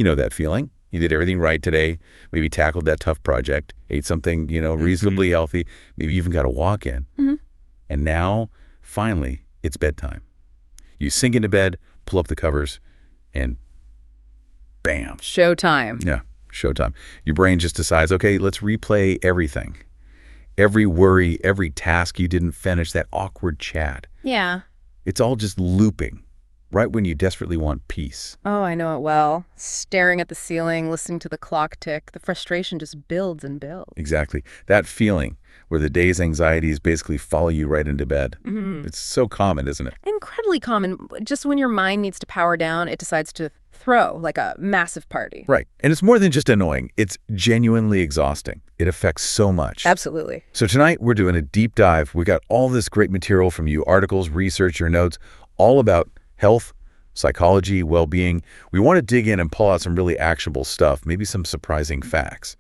You know that feeling? You did everything right today, maybe tackled that tough project, ate something, reasonably healthy, maybe even got a walk in. And now, finally, it's bedtime. You sink into bed, pull up the covers, and bam. Showtime. Yeah, showtime. Your brain just decides, okay, let's replay everything. Every worry, every task you didn't finish, that awkward chat. Yeah. It's all just looping, right when you desperately want peace. Oh, I know it well. Staring at the ceiling, listening to the clock tick, the frustration just builds and builds. Exactly. That feeling where the day's anxieties basically follow you right into bed. It's so common, isn't it? Incredibly common. Just when your mind needs to power down, it decides to throw like a massive party. Right. And it's more than just annoying. It's genuinely exhausting. It affects so much. Absolutely. So tonight we're doing a deep dive. We got all this great material from you, articles, research, your notes, all about health, psychology, well-being. We want to dig in and pull out some really actionable stuff, maybe some surprising facts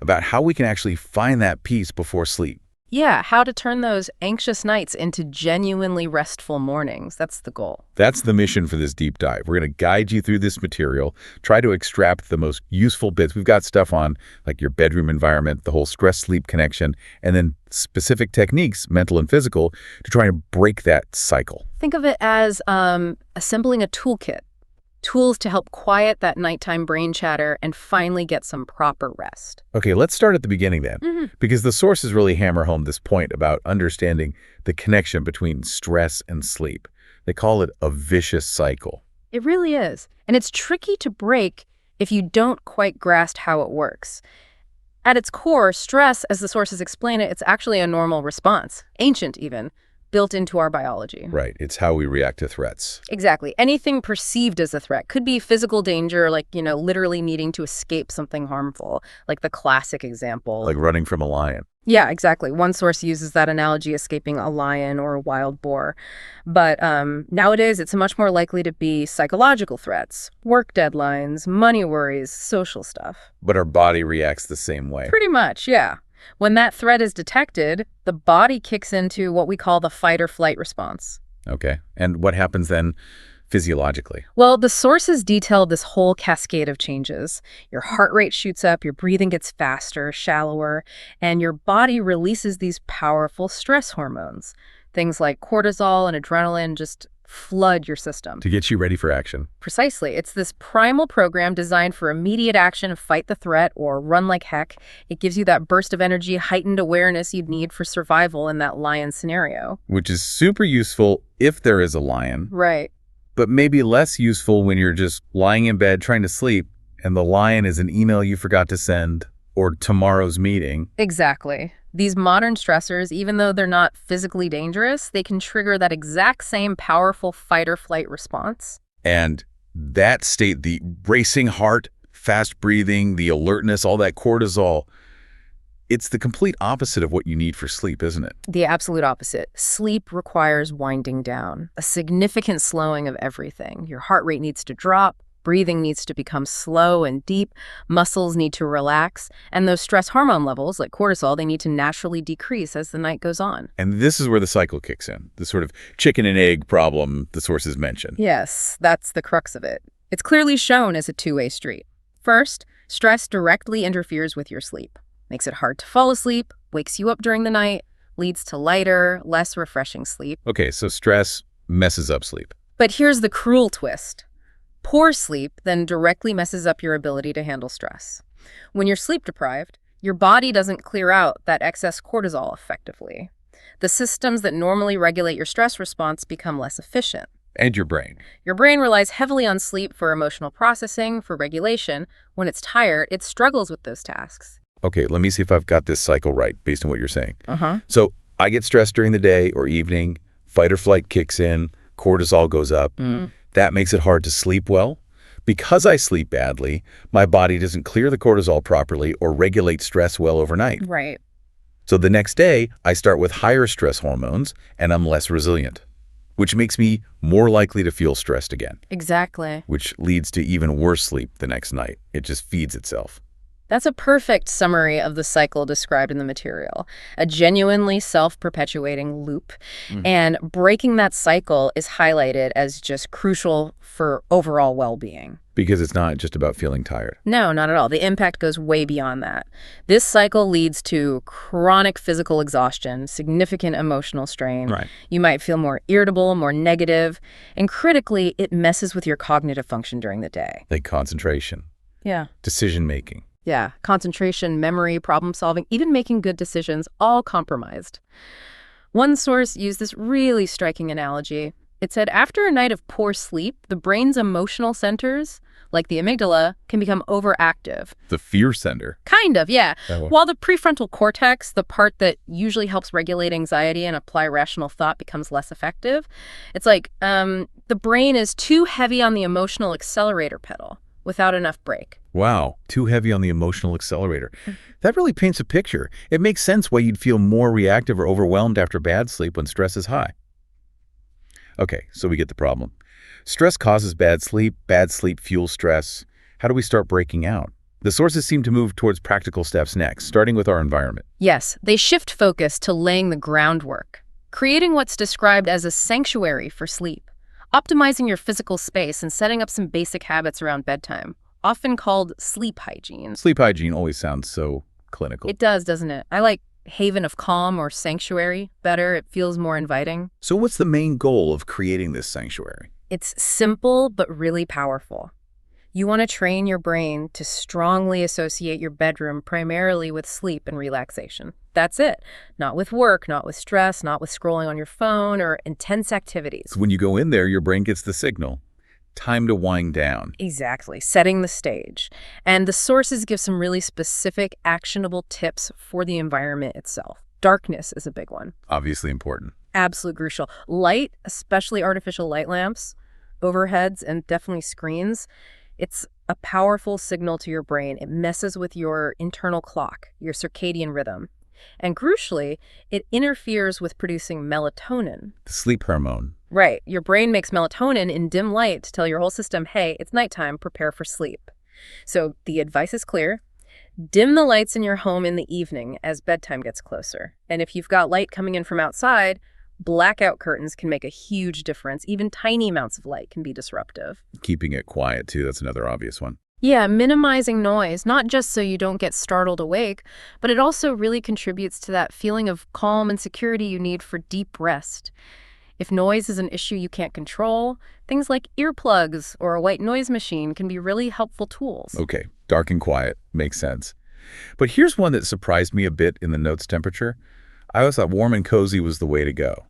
about how we can actually find that peace before sleep. Yeah, how to turn those anxious nights into genuinely restful mornings. That's the goal. That's the mission for this deep dive. We're going to guide you through this material, try to extract the most useful bits. We've got stuff on like your bedroom environment, the whole stress-sleep connection, and then specific techniques, mental and physical, to try and break that cycle. Think of it as assembling a toolkit. Tools to help quiet that nighttime brain chatter and finally get some proper rest. Okay, let's start at the beginning then, because the sources really hammer home this point about understanding the connection between stress and sleep. They call it a vicious cycle. It really is. And it's tricky to break if you don't quite grasp how it works. At its core, stress, as the sources explain it, it's actually a normal response, ancient even, built into our biology. Right. It's how we react to threats. Exactly. Anything perceived as a threat could be physical danger, like, literally needing to escape something harmful, like the classic example. Like running from a lion. Yeah, exactly. One source uses that analogy, escaping a lion or a wild boar. But nowadays, it's much more likely to be psychological threats, work deadlines, money worries, social stuff. But our body reacts the same way. Pretty much, yeah. When that threat is detected, the body kicks into what we call the fight or flight response. Okay. And what happens then physiologically? Well, the sources detail this whole cascade of changes. Your heart rate shoots up, your breathing gets faster, shallower, and your body releases these powerful stress hormones. Things like cortisol and adrenaline just flood your system. To get you ready for action. Precisely. It's this primal program designed for immediate action, fight the threat, or run like heck. It gives you that burst of energy, heightened awareness you'd need for survival in that lion scenario. Which is super useful if there is a lion. Right. But maybe less useful when you're just lying in bed trying to sleep and the lion is an email you forgot to send or tomorrow's meeting. Exactly. These modern stressors, even though they're not physically dangerous, they can trigger that exact same powerful fight or flight response. And that state, the racing heart, fast breathing, the alertness, all that cortisol, it's the complete opposite of what you need for sleep, isn't it? The absolute opposite. Sleep requires winding down, a significant slowing of everything. Your heart rate needs to drop. Breathing needs to become slow and deep, muscles need to relax, and those stress hormone levels, like cortisol, they need to naturally decrease as the night goes on. And this is where the cycle kicks in, the sort of chicken and egg problem the sources mention. Yes, that's the crux of it. It's clearly shown as a two-way street. First, stress directly interferes with your sleep, makes it hard to fall asleep, wakes you up during the night, leads to lighter, less refreshing sleep. Okay, so stress messes up sleep. But here's the cruel twist. Poor sleep then directly messes up your ability to handle stress. When you're sleep deprived, your body doesn't clear out that excess cortisol effectively. The systems that normally regulate your stress response become less efficient. And your brain. Your brain relies heavily on sleep for emotional processing, for regulation. When it's tired, it struggles with those tasks. Okay, let me see if I've got this cycle right based on what you're saying. Uh-huh. So I get stressed during the day or evening, fight or flight kicks in, cortisol goes up. That makes it hard to sleep well. Because I sleep badly, my body doesn't clear the cortisol properly or regulate stress well overnight. Right. So the next day, I start with higher stress hormones and I'm less resilient, which makes me more likely to feel stressed again. Exactly. Which leads to even worse sleep the next night. It just feeds itself. That's a perfect summary of the cycle described in the material, a genuinely self-perpetuating loop. Mm. And breaking that cycle is highlighted as just crucial for overall well-being. Because it's not just about feeling tired. No, not at all. The impact goes way beyond that. This cycle leads to chronic physical exhaustion, significant emotional strain. Right. You might feel more irritable, more negative, and critically, it messes with your cognitive function during the day. Like concentration, Yeah. decision-making. Yeah, concentration, memory, problem solving, even making good decisions, all compromised. One source used this really striking analogy. It said after a night of poor sleep, the brain's emotional centers, like the amygdala, can become overactive. The fear sender. Kind of, yeah. Oh. While the prefrontal cortex, the part that usually helps regulate anxiety and apply rational thought, becomes less effective. It's like the brain is too heavy on the emotional accelerator pedal without enough brake. Wow, too heavy on the emotional accelerator. That really paints a picture. It makes sense why you'd feel more reactive or overwhelmed after bad sleep when stress is high. Okay, so we get the problem. Stress causes bad sleep fuels stress. How do we start breaking out? The sources seem to move towards practical steps next, starting with our environment. Yes, they shift focus to laying the groundwork, creating what's described as a sanctuary for sleep, optimizing your physical space and setting up some basic habits around bedtime, often called sleep hygiene. Sleep hygiene always sounds so clinical. It does, doesn't it? I like haven of calm or sanctuary better. It feels more inviting. So what's the main goal of creating this sanctuary? It's simple but really powerful. You want to train your brain to strongly associate your bedroom primarily with sleep and relaxation. That's it. Not with work, not with stress, not with scrolling on your phone or intense activities. So when you go in there, your brain gets the signal. Time to wind down. Exactly, setting the stage. And the sources give some really specific, actionable tips for the environment itself. Darkness is a big one. Obviously important. Absolute crucial. Light, especially artificial light lamps, overheads, and definitely screens, it's a powerful signal to your brain. It messes with your internal clock, your circadian rhythm. And crucially, it interferes with producing melatonin. The sleep hormone. Right. Your brain makes melatonin in dim light to tell your whole system, hey, it's nighttime, prepare for sleep. So the advice is clear. Dim the lights in your home in the evening as bedtime gets closer. And if you've got light coming in from outside, blackout curtains can make a huge difference. Even tiny amounts of light can be disruptive. Keeping it quiet, too. That's another obvious one. Yeah, minimizing noise, not just so you don't get startled awake, but it also really contributes to that feeling of calm and security you need for deep rest. If noise is an issue you can't control, things like earplugs or a white noise machine can be really helpful tools. Okay, dark and quiet. Makes sense. But here's one that surprised me a bit in the notes temperature. I always thought warm and cozy was the way to go.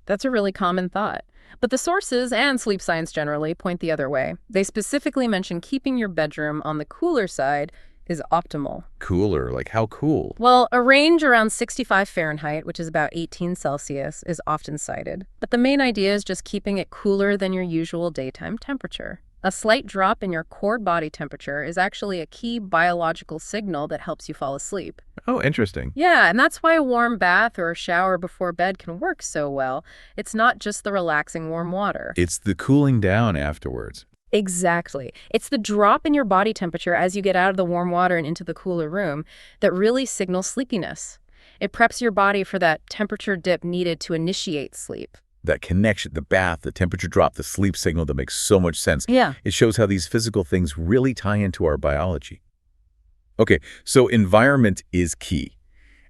That's a really common thought. But the sources and sleep science generally point the other way. They specifically mention keeping your bedroom on the cooler side is optimal. Cooler? Like how cool? Well, a range around 65 Fahrenheit, which is about 18 Celsius, is often cited. But the main idea is just keeping it cooler than your usual daytime temperature. A slight drop in your core body temperature is actually a key biological signal that helps you fall asleep. Oh, interesting. Yeah, and that's why a warm bath or a shower before bed can work so well. It's not just the relaxing warm water. It's the cooling down afterwards. Exactly. It's the drop in your body temperature as you get out of the warm water and into the cooler room that really signals sleepiness. It preps your body for that temperature dip needed to initiate sleep. That connection, the bath, the temperature drop, the sleep signal, that makes so much sense. Yeah. It shows how these physical things really tie into our biology. Okay, so environment is key.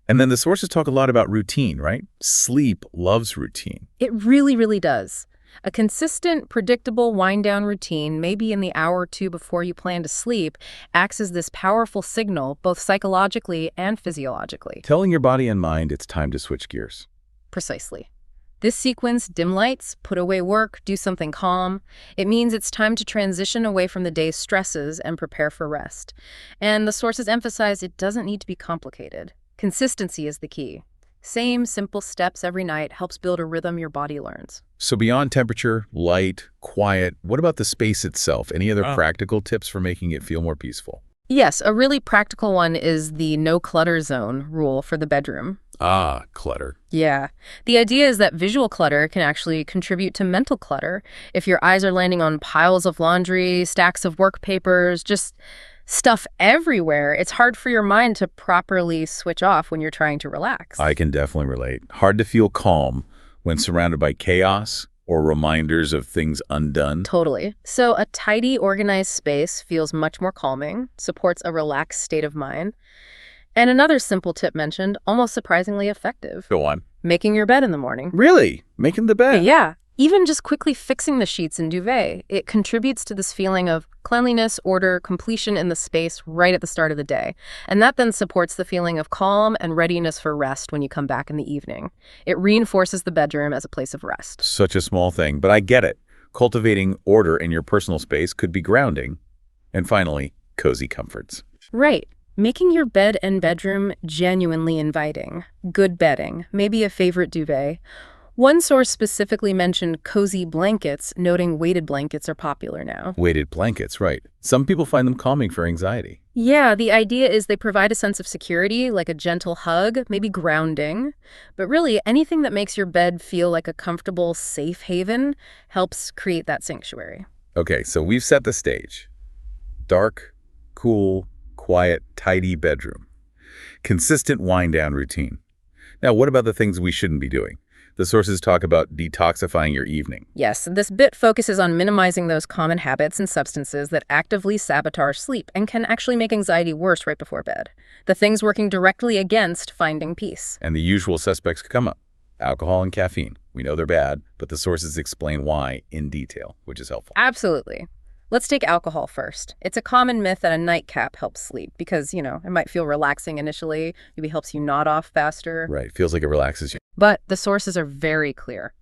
And then the sources talk a lot about routine, right? Sleep loves routine. It really, really does. A consistent, predictable wind-down routine, maybe in the hour or two before you plan to sleep, acts as this powerful signal, both psychologically and physiologically. Telling your body and mind it's time to switch gears. Precisely. This sequence, dim lights, put away work, do something calm, it means it's time to transition away from the day's stresses and prepare for rest. And the sources emphasize it doesn't need to be complicated. Consistency is the key. Same simple steps every night helps build a rhythm your body learns. So beyond temperature, light, quiet, what about the space itself? Any other practical tips for making it feel more peaceful? Yes, a really practical one is the no clutter zone rule for the bedroom. Ah, clutter. Yeah. The idea is that visual clutter can actually contribute to mental clutter. If your eyes are landing on piles of laundry, stacks of work papers, just Stuff everywhere. It's hard for your mind to properly switch off when you're trying to relax. I can definitely relate. Hard to feel calm when surrounded by chaos or reminders of things undone. Totally. So a tidy, organized space feels much more calming, supports a relaxed state of mind. And another simple tip mentioned, almost surprisingly effective. Go on. Making your bed in the morning. Really? Making the bed? Yeah. Even just quickly fixing the sheets and duvet, it contributes to this feeling of cleanliness, order, completion in the space right at the start of the day. And that then supports the feeling of calm and readiness for rest when you come back in the evening. It reinforces the bedroom as a place of rest. Such a small thing, but I get it. Cultivating order in your personal space could be grounding. And finally, cozy comforts. Right. Making your bed and bedroom genuinely inviting. Good bedding, maybe a favorite duvet. One source specifically mentioned cozy blankets, noting weighted blankets are popular now. Weighted blankets, right. Some people find them calming for anxiety. Yeah, the idea is they provide a sense of security, like a gentle hug, maybe grounding. But really, anything that makes your bed feel like a comfortable, safe haven helps create that sanctuary. Okay, so we've set the stage. Dark, cool, quiet, tidy bedroom. Consistent wind-down routine. Now, what about the things we shouldn't be doing? The sources talk about detoxifying your evening. Yes, this bit focuses on minimizing those common habits and substances that actively sabotage sleep and can actually make anxiety worse right before bed. The things working directly against finding peace. And the usual suspects come up. Alcohol and caffeine. We know they're bad, but the sources explain why in detail, which is helpful. Absolutely. Let's take alcohol first. It's a common myth that a nightcap helps sleep because, it might feel relaxing initially, maybe helps you nod off faster. Right, feels like it relaxes you. But the sources are very clear.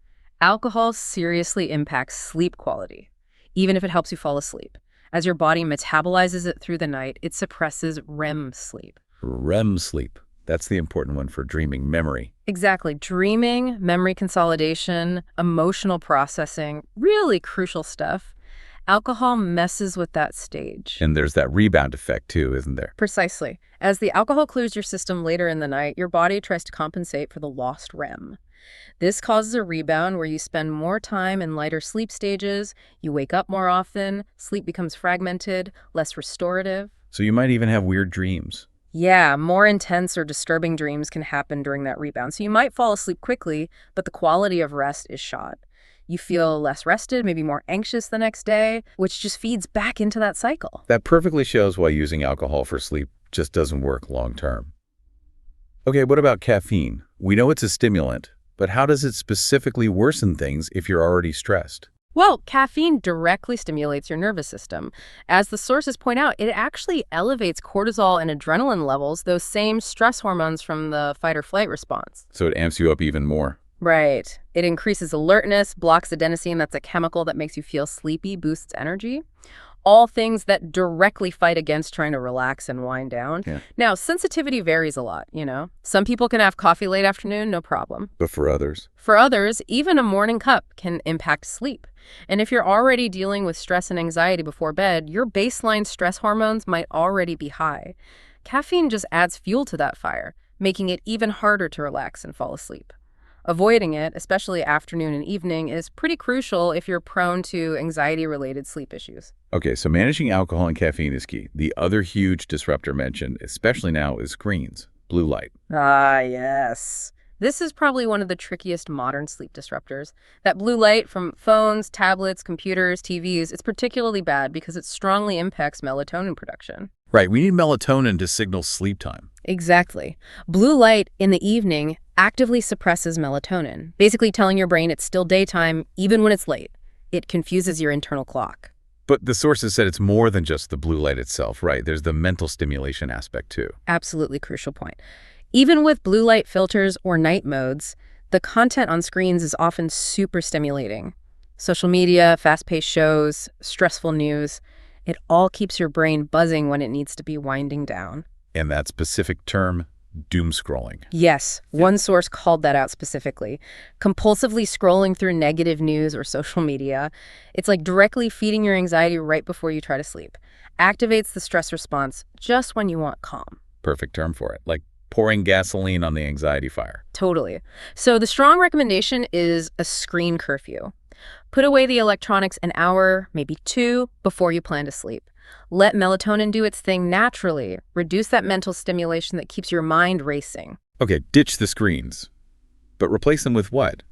Alcohol seriously impacts sleep quality, even if it helps you fall asleep. As your body metabolizes it through the night, it suppresses REM sleep. REM sleep. That's the important one for dreaming, memory. Exactly. Dreaming, memory consolidation, emotional processing, really crucial stuff. Alcohol messes with that stage. And there's that rebound effect too, isn't there? Precisely. As the alcohol clears your system later in the night, your body tries to compensate for the lost REM. This causes a rebound where you spend more time in lighter sleep stages, you wake up more often, sleep becomes fragmented, less restorative. So you might even have weird dreams. Yeah, more intense or disturbing dreams can happen during that rebound. So you might fall asleep quickly, but the quality of rest is shot. You feel less rested, maybe more anxious the next day, which just feeds back into that cycle. That perfectly shows why using alcohol for sleep just doesn't work long term. Okay, what about caffeine? We know it's a stimulant, but how does it specifically worsen things if you're already stressed? Well, caffeine directly stimulates your nervous system. As the sources point out, it actually elevates cortisol and adrenaline levels, those same stress hormones from the fight or flight response. So it amps you up even more. Right. It increases alertness, blocks adenosine, that's a chemical that makes you feel sleepy, boosts energy. All things that directly fight against trying to relax and wind down. Yeah. Now, sensitivity varies a lot, Some people can have coffee late afternoon, no problem. But for others? For others, even a morning cup can impact sleep. And if you're already dealing with stress and anxiety before bed, your baseline stress hormones might already be high. Caffeine just adds fuel to that fire, making it even harder to relax and fall asleep. Avoiding it, especially afternoon and evening, is pretty crucial if you're prone to anxiety-related sleep issues. Okay, so managing alcohol and caffeine is key. The other huge disruptor mentioned, especially now, is screens, blue light. Ah, yes. This is probably one of the trickiest modern sleep disruptors. That blue light from phones, tablets, computers, TVs, it's particularly bad because it strongly impacts melatonin production. Right, we need melatonin to signal sleep time. Exactly. Blue light in the evening actively suppresses melatonin, basically telling your brain it's still daytime even when it's late. It confuses your internal clock. But the sources said it's more than just the blue light itself, right? There's the mental stimulation aspect too. Absolutely crucial point. Even with blue light filters or night modes, the content on screens is often super stimulating. Social media, fast-paced shows, stressful news, it all keeps your brain buzzing when it needs to be winding down. And that specific term, doom scrolling. Yes, one source called that out specifically. Compulsively scrolling through negative news or social media, it's like directly feeding your anxiety right before you try to sleep. Activates the stress response just when you want calm. Perfect term for it. Like pouring gasoline on the anxiety fire. Totally. So the strong recommendation is a screen curfew. Put away the electronics an hour, maybe 2, before you plan to sleep. Let melatonin do its thing naturally. Reduce that mental stimulation that keeps your mind racing. Okay, ditch the screens. But replace them with what?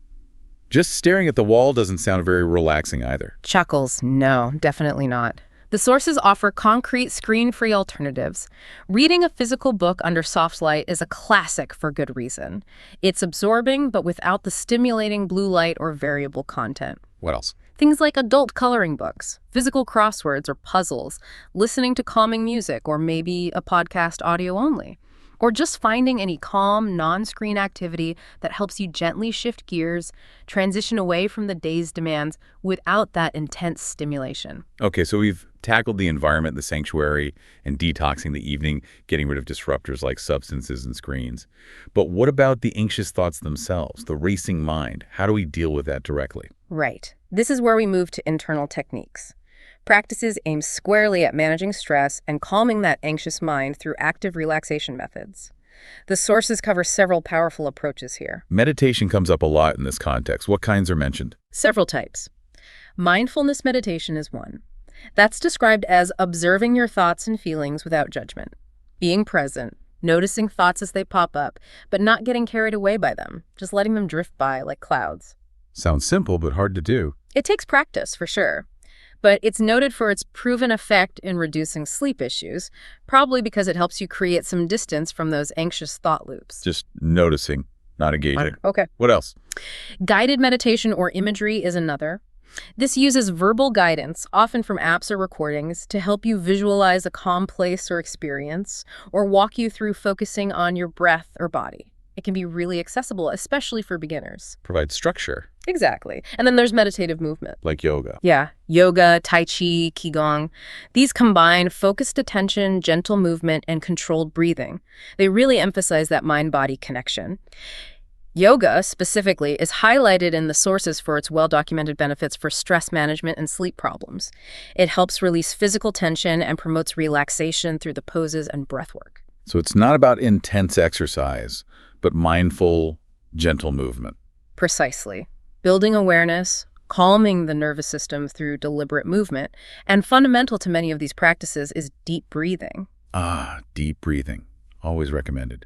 Just staring at the wall doesn't sound very relaxing either. Chuckles, no, definitely not. The sources offer concrete, screen-free alternatives. Reading a physical book under soft light is a classic for good reason. It's absorbing, but without the stimulating blue light or variable content. What else? Things like adult coloring books, physical crosswords or puzzles, listening to calming music, or maybe a podcast audio only. Or just finding any calm, non-screen activity that helps you gently shift gears, transition away from the day's demands without that intense stimulation. Okay, so we've tackled the environment, the sanctuary, and detoxing the evening, getting rid of disruptors like substances and screens. But what about the anxious thoughts themselves, the racing mind? How do we deal with that directly? Right. This is where we move to internal techniques. Practices aim squarely at managing stress and calming that anxious mind through active relaxation methods. The sources cover several powerful approaches here. Meditation comes up a lot in this context. What kinds are mentioned? Several types. Mindfulness meditation is one. That's described as observing your thoughts and feelings without judgment, being present, noticing thoughts as they pop up, but not getting carried away by them, just letting them drift by like clouds. Sounds simple, but hard to do. It takes practice, for sure. But it's noted for its proven effect in reducing sleep issues, probably because it helps you create some distance from those anxious thought loops. Just noticing, not engaging. Okay. What else? Guided meditation or imagery is another. This uses verbal guidance, often from apps or recordings, to help you visualize a calm place or experience, or walk you through focusing on your breath or body. It can be really accessible, especially for beginners. Provide structure. Exactly. And then there's meditative movement. Like yoga. Yeah, yoga, tai chi, qigong. These combine focused attention, gentle movement, and controlled breathing. They really emphasize that mind-body connection. Yoga, specifically, is highlighted in the sources for its well-documented benefits for stress management and sleep problems. It helps release physical tension and promotes relaxation through the poses and breath work. So it's not about intense exercise, but mindful, gentle movement. Precisely. Building awareness, calming the nervous system through deliberate movement, and fundamental to many of these practices is deep breathing. Ah, deep breathing. Always recommended.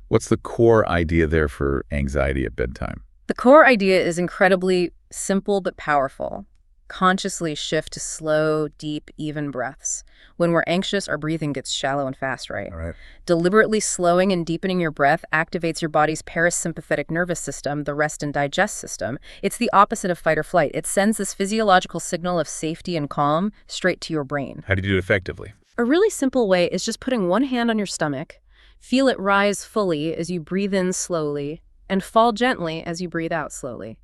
What's the core idea there for anxiety at bedtime? The core idea is incredibly simple but powerful. Consciously shift to slow, deep, even breaths. When we're anxious, our breathing gets shallow and fast, right? All right. Deliberately slowing and deepening your breath activates your body's parasympathetic nervous system, the rest and digest system. It's the opposite of fight or flight. It sends this physiological signal of safety and calm straight to your brain. How do you do it effectively? A really simple way is just putting one hand on your stomach, feel it rise fully as you breathe in slowly, and fall gently as you breathe out slowly.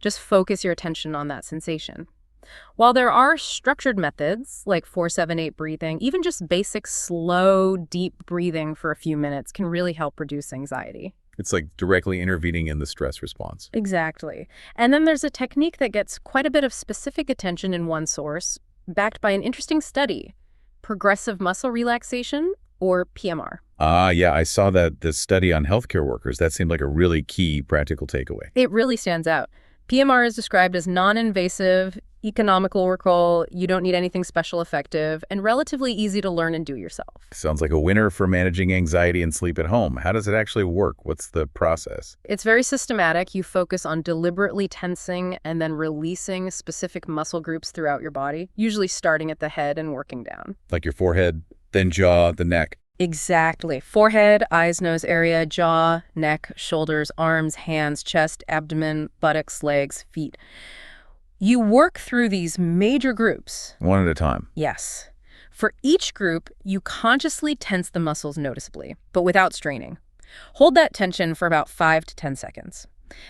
Just focus your attention on that sensation. While there are structured methods like 4-7-8 breathing, even just basic slow, deep breathing for a few minutes can really help reduce anxiety. It's like directly intervening in the stress response. Exactly. And then there's a technique that gets quite a bit of specific attention in one source, backed by an interesting study, progressive muscle relaxation, or PMR. Ah, yeah, I saw this study on healthcare workers. That seemed like a really key practical takeaway. It really stands out. PMR is described as non-invasive, economical recall, you don't need anything special effective, and relatively easy to learn and do yourself. Sounds like a winner for managing anxiety and sleep at home. How does it actually work? What's the process? It's very systematic. You focus on deliberately tensing and then releasing specific muscle groups throughout your body, usually starting at the head and working down. Like your forehead, then jaw, the neck. Exactly. Forehead, eyes, nose area, jaw, neck, shoulders, arms, hands, chest, abdomen, buttocks, legs, feet. You work through these major groups. One at a time. Yes. For each group, you consciously tense the muscles noticeably, but without straining. Hold that tension for about 5 to 10 seconds.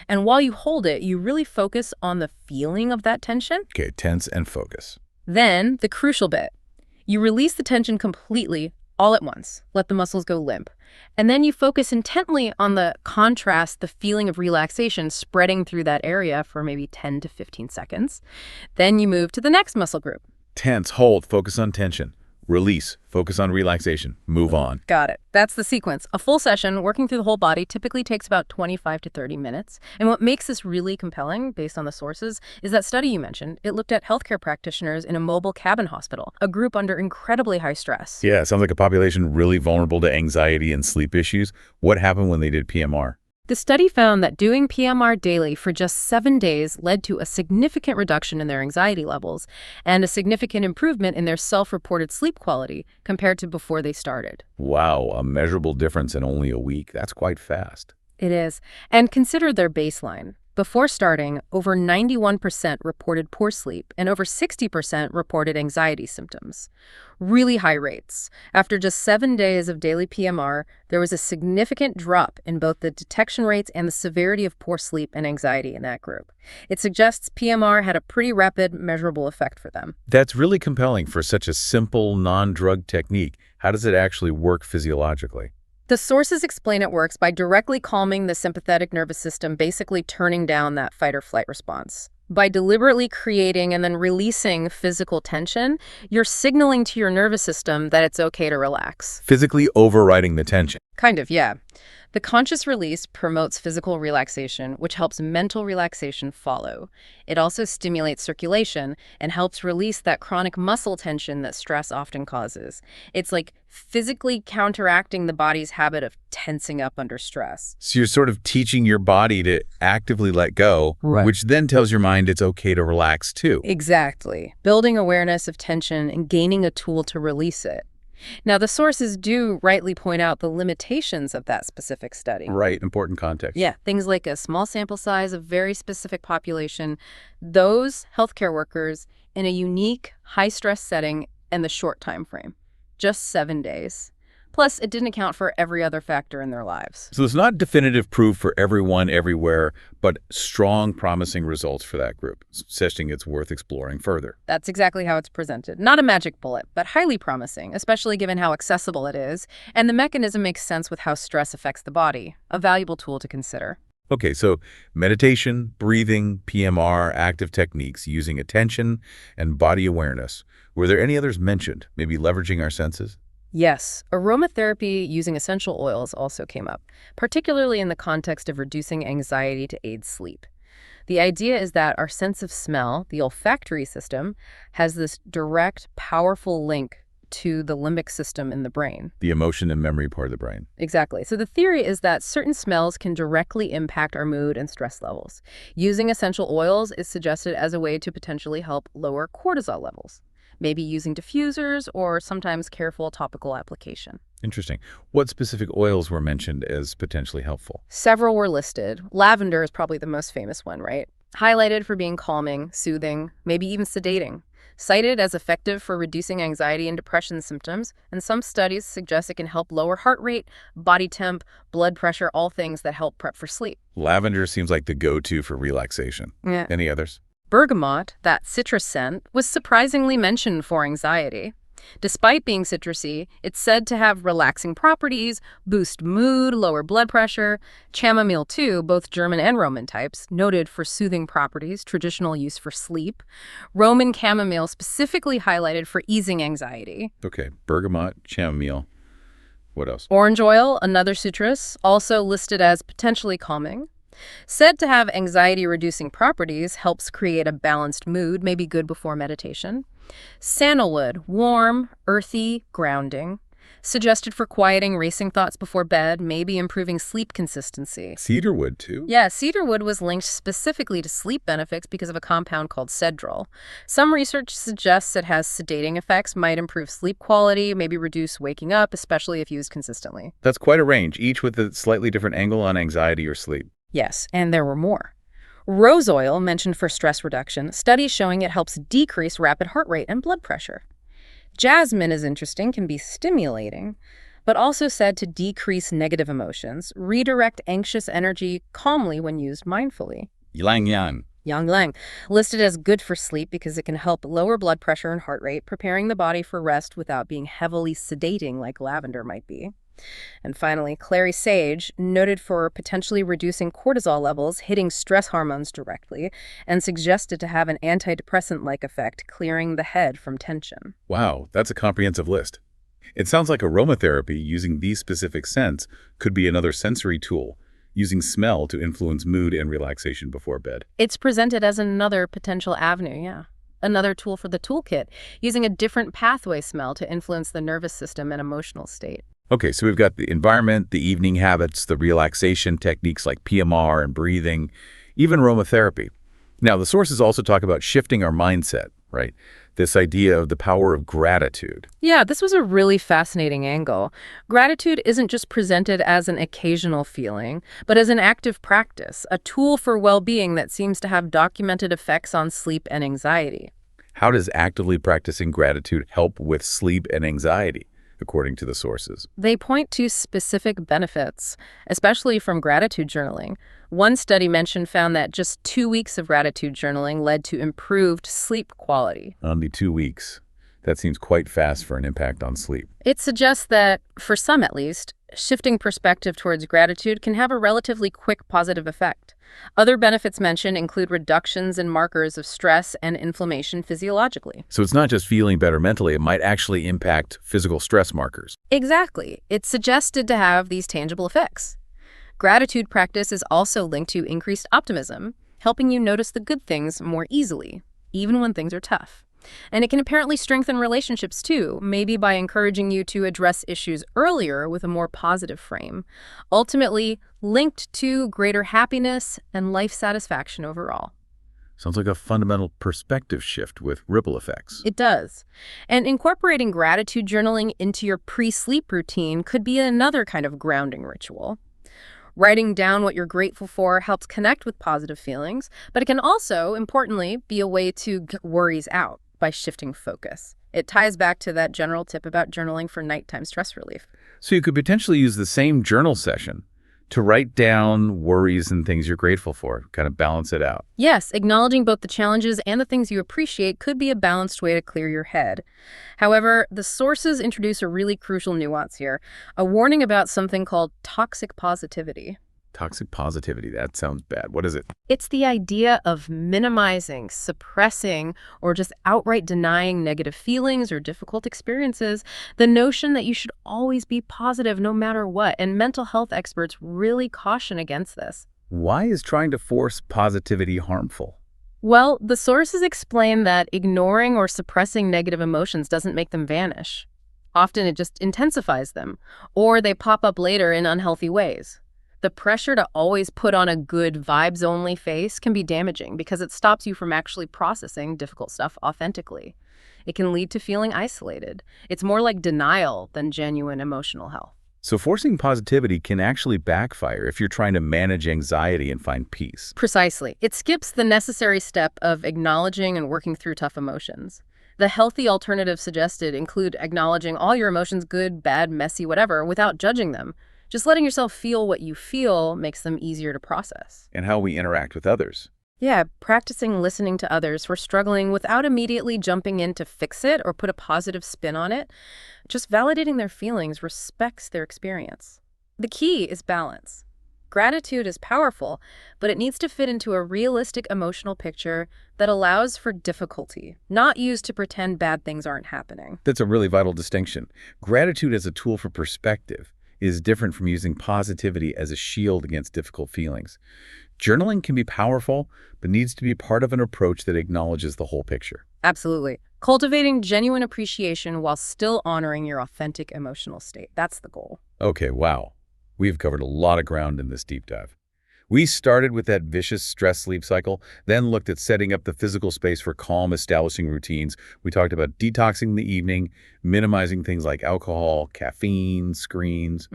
And while you hold it, you really focus on the feeling of that tension. Okay, tense and focus. Then, the crucial bit. You release the tension completely, all at once. Let the muscles go limp. And then you focus intently on the contrast, the feeling of relaxation spreading through that area for maybe 10 to 15 seconds. Then you move to the next muscle group. Tense, hold, focus on tension. Release. Focus on relaxation. Move on. Got it. That's the sequence. A full session working through the whole body typically takes about 25 to 30 minutes. And what makes this really compelling, based on the sources, is that study you mentioned. It looked at healthcare practitioners in a mobile cabin hospital, a group under incredibly high stress. Yeah, sounds like a population really vulnerable to anxiety and sleep issues. What happened when they did PMR? The study found that doing PMR daily for just 7 days led to a significant reduction in their anxiety levels and a significant improvement in their self-reported sleep quality compared to before they started. Wow, a measurable difference in only a week. That's quite fast. It is. And consider their baseline. Before starting, over 91% reported poor sleep and over 60% reported anxiety symptoms. Really high rates. After just 7 days of daily PMR, there was a significant drop in both the detection rates and the severity of poor sleep and anxiety in that group. It suggests PMR had a pretty rapid, measurable effect for them. That's really compelling for such a simple, non-drug technique. How does it actually work physiologically? The sources explain it works by directly calming the sympathetic nervous system, basically turning down that fight or flight response. By deliberately creating and then releasing physical tension, you're signaling to your nervous system that it's okay to relax. Physically overriding the tension. Kind of, yeah. The conscious release promotes physical relaxation, which helps mental relaxation follow. It also stimulates circulation and helps release that chronic muscle tension that stress often causes. It's like physically counteracting the body's habit of tensing up under stress. So you're sort of teaching your body to actively let go, Right. which then tells your mind it's okay to relax too. Exactly. Building awareness of tension and gaining a tool to release it. Now, the sources do rightly point out the limitations of that specific study. Right, important context. Yeah, things like a small sample size, a very specific population, those healthcare workers in a unique, high-stress setting, and the short time frame. Just 7 days. Plus, it didn't account for every other factor in their lives. So it's not definitive proof for everyone, everywhere, but strong, promising results for that group, suggesting it's worth exploring further. That's exactly how it's presented. Not a magic bullet, but highly promising, especially given how accessible it is, and the mechanism makes sense with how stress affects the body. A valuable tool to consider. Okay, so meditation, breathing, PMR, active techniques using attention and body awareness. Were there any others mentioned? Maybe leveraging our senses? Yes, aromatherapy using essential oils also came up, particularly in the context of reducing anxiety to aid sleep. The idea is that our sense of smell, the olfactory system, has this direct, powerful link to the limbic system in the brain. The emotion and memory part of the brain. Exactly. So the theory is that certain smells can directly impact our mood and stress levels. Using essential oils is suggested as a way to potentially help lower cortisol levels. Maybe using diffusers or sometimes careful topical application. Interesting. What specific oils were mentioned as potentially helpful? Several were listed. Lavender is probably the most famous one, right? Highlighted for being calming, soothing, maybe even sedating. Cited as effective for reducing anxiety and depression symptoms, and some studies suggest it can help lower heart rate, body temp, blood pressure, all things that help prep for sleep. Lavender seems like the go-to for relaxation. Yeah. Any others? Bergamot, that citrus scent, was surprisingly mentioned for anxiety. Despite being citrusy, it's said to have relaxing properties, boost mood, lower blood pressure. Chamomile, too, both German and Roman types, noted for soothing properties, traditional use for sleep. Roman chamomile specifically highlighted for easing anxiety. Okay, bergamot, chamomile. What else? Orange oil, another citrus, also listed as potentially calming. Said to have anxiety-reducing properties, helps create a balanced mood, may be good before meditation. Sandalwood, warm, earthy, grounding. Suggested for quieting racing thoughts before bed, maybe improving sleep consistency. Cedarwood, too? Yeah, cedarwood was linked specifically to sleep benefits because of a compound called cedrol. Some research suggests it has sedating effects, might improve sleep quality, maybe reduce waking up, especially if used consistently. That's quite a range, each with a slightly different angle on anxiety or sleep. Yes, and there were more. Rose oil, mentioned for stress reduction, studies showing it helps decrease rapid heart rate and blood pressure. Jasmine is interesting, can be stimulating, but also said to decrease negative emotions, redirect anxious energy calmly when used mindfully. Ylang Yan. Yang Lang, listed as good for sleep because it can help lower blood pressure and heart rate, preparing the body for rest without being heavily sedating like lavender might be. And finally, clary sage, noted for potentially reducing cortisol levels, hitting stress hormones directly, and suggested to have an antidepressant-like effect, clearing the head from tension. Wow, that's a comprehensive list. It sounds like aromatherapy using these specific scents could be another sensory tool, using smell to influence mood and relaxation before bed. It's presented as another potential avenue, yeah. Another tool for the toolkit, using a different pathway smell to influence the nervous system and emotional state. Okay, so we've got the environment, the evening habits, the relaxation techniques like PMR and breathing, even aromatherapy. Now, the sources also talk about shifting our mindset, right? This idea of the power of gratitude. Yeah, this was a really fascinating angle. Gratitude isn't just presented as an occasional feeling, but as an active practice, a tool for well-being that seems to have documented effects on sleep and anxiety. How does actively practicing gratitude help with sleep and anxiety, according to the sources? They point to specific benefits, especially from gratitude journaling. One study mentioned found that just 2 weeks of gratitude journaling led to improved sleep quality. Only 2 weeks. That seems quite fast for an impact on sleep. It suggests that, for some at least, shifting perspective towards gratitude can have a relatively quick positive effect. Other benefits mentioned include reductions in markers of stress and inflammation physiologically. So it's not just feeling better mentally, it might actually impact physical stress markers. Exactly. It's suggested to have these tangible effects. Gratitude practice is also linked to increased optimism, helping you notice the good things more easily, even when things are tough. And it can apparently strengthen relationships too, maybe by encouraging you to address issues earlier with a more positive frame, ultimately linked to greater happiness and life satisfaction overall. Sounds like a fundamental perspective shift with ripple effects. It does. And incorporating gratitude journaling into your pre-sleep routine could be another kind of grounding ritual. Writing down what you're grateful for helps connect with positive feelings, but it can also, importantly, be a way to get worries out by shifting focus. It ties back to that general tip about journaling for nighttime stress relief. So you could potentially use the same journal session to write down worries and things you're grateful for, kind of balance it out. Yes, acknowledging both the challenges and the things you appreciate could be a balanced way to clear your head. However, the sources introduce a really crucial nuance here, a warning about something called toxic positivity. Toxic positivity, that sounds bad. What is it? It's the idea of minimizing, suppressing, or just outright denying negative feelings or difficult experiences, the notion that you should always be positive no matter what, and mental health experts really caution against this. Why is trying to force positivity harmful? Well, the sources explain that ignoring or suppressing negative emotions doesn't make them vanish. Often it just intensifies them, or they pop up later in unhealthy ways. The pressure to always put on a good vibes-only face can be damaging because it stops you from actually processing difficult stuff authentically. It can lead to feeling isolated. It's more like denial than genuine emotional health. So forcing positivity can actually backfire if you're trying to manage anxiety and find peace. Precisely. It skips the necessary step of acknowledging and working through tough emotions. The healthy alternatives suggested include acknowledging all your emotions, good, bad, messy, whatever, without judging them. Just letting yourself feel what you feel makes them easier to process. And how we interact with others. Yeah, practicing listening to others who are struggling without immediately jumping in to fix it or put a positive spin on it. Just validating their feelings respects their experience. The key is balance. Gratitude is powerful, but it needs to fit into a realistic emotional picture that allows for difficulty, not used to pretend bad things aren't happening. That's a really vital distinction. Gratitude as a tool for perspective is different from using positivity as a shield against difficult feelings. Journaling can be powerful, but needs to be part of an approach that acknowledges the whole picture. Absolutely. Cultivating genuine appreciation while still honoring your authentic emotional state. That's the goal. Okay, wow. We've covered a lot of ground in this deep dive. We started with that vicious stress-sleep cycle, then looked at setting up the physical space for calm, establishing routines. We talked about detoxing in the evening, minimizing things like alcohol, caffeine, screens.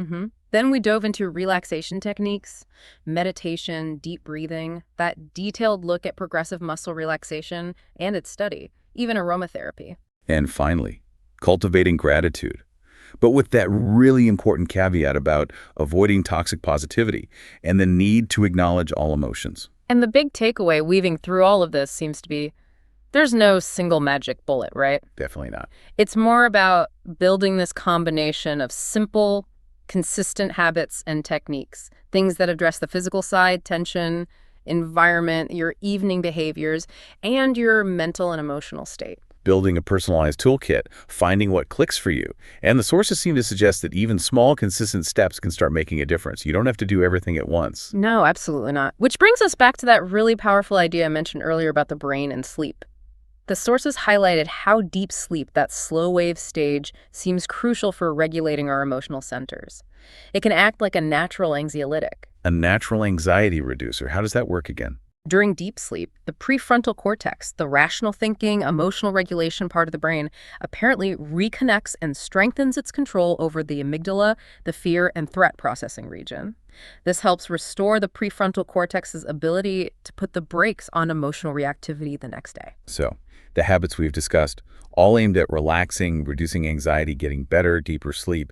Then we dove into relaxation techniques, meditation, deep breathing, that detailed look at progressive muscle relaxation and its study, even aromatherapy. And finally, cultivating gratitude. But with that really important caveat about avoiding toxic positivity and the need to acknowledge all emotions. And the big takeaway weaving through all of this seems to be there's no single magic bullet, right? Definitely not. It's more about building this combination of simple, Consistent habits and techniques, things that address the physical side, tension, environment, your evening behaviors, and your mental and emotional state. Building a personalized toolkit, finding what clicks for you. And the sources seem to suggest that even small, consistent steps can start making a difference. You don't have to do everything at once. No, absolutely not. Which brings us back to that really powerful idea I mentioned earlier about the brain and sleep. The sources highlighted how deep sleep, that slow wave stage, seems crucial for regulating our emotional centers. It can act like a natural anxiolytic. A natural anxiety reducer. How does that work again? During deep sleep, the prefrontal cortex, the rational thinking, emotional regulation part of the brain, apparently reconnects and strengthens its control over the amygdala, the fear and threat processing region. This helps restore the prefrontal cortex's ability to put the brakes on emotional reactivity the next day. So, the habits we've discussed, all aimed at relaxing, reducing anxiety, getting better, deeper sleep,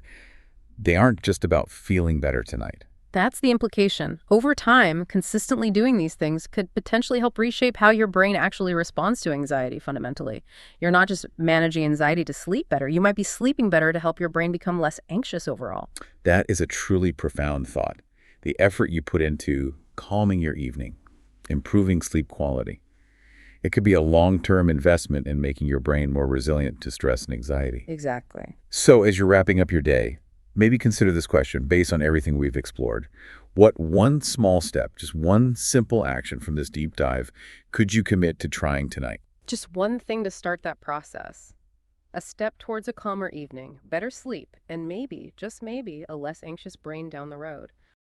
they aren't just about feeling better tonight. That's the implication. Over time, consistently doing these things could potentially help reshape how your brain actually responds to anxiety fundamentally. You're not just managing anxiety to sleep better, you might be sleeping better to help your brain become less anxious overall. That is a truly profound thought. The effort you put into calming your evening, improving sleep quality. It could be a long-term investment in making your brain more resilient to stress and anxiety. Exactly. So as you're wrapping up your day, maybe consider this question based on everything we've explored. What one small step, just one simple action from this deep dive, could you commit to trying tonight? Just one thing to start that process. A step towards a calmer evening, better sleep, and maybe, just maybe, a less anxious brain down the road.